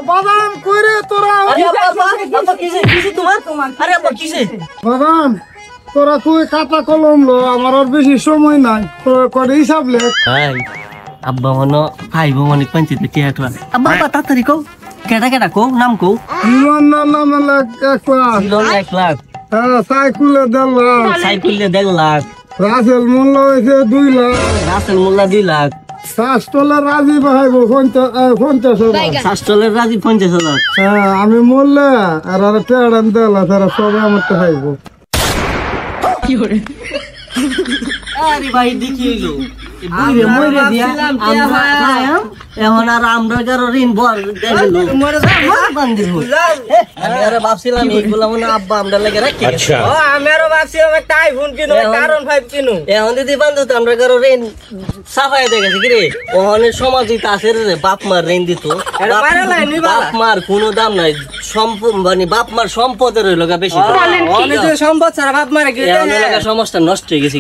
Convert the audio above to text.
বাদাম করে তোরা বাদাম তোরা তুই খাতা কলম লো আমার আর বেশি সময় নাই করে হিসাব লেখ আব্বা মনে খাইব মানে পঞ্চায়েতে টিয়াটা আব্বা তাড়াতাড়ি কও কেটা কেটা কও নাম কও নাম 1 লাখ হ্যাঁ সাইকেলে 1.5 লাখ সাইকেলে 1.5 লাখ রাসেল মূল্য হয়েছে 2 লাখ রাসেল মোল্লা 2 লাখ শাসতলা রাজি বাহাইব 50,000 শাসতলের রাজি 50,000 হ্যাঁ আমি মরলে আর টেড়ান দেলা তারা সবাই আমার তো খাইব আরে ভাই দেখি গো বুইরে মইরে দিয়া আমরা এখন আর আমরা কারো ঋণ বল দেইলো বান্দির হই আমি আরে ভাবছিলাম এইগুলা মনে আব্বা আমরা লাগে রাখি আচ্ছা ও আমি আরো ভাবছিলাম একটা আইফোন কিনো কারণ 5 কিনো এখন যদি বান্ধব তো আমরা কারো ঋণ সাফাই দে গেছে কি রে ওহনে সমাজই তা আছে রে বাপ মার ঋণ দিত বাপ মার কোনো দাম নাই সম্পদ মানে বাপ মার সম্পদের হইলো বেশি অনেক সম্পদ ছাড়া বাপ মার কি সমাজটা নষ্ট হয়ে গেছে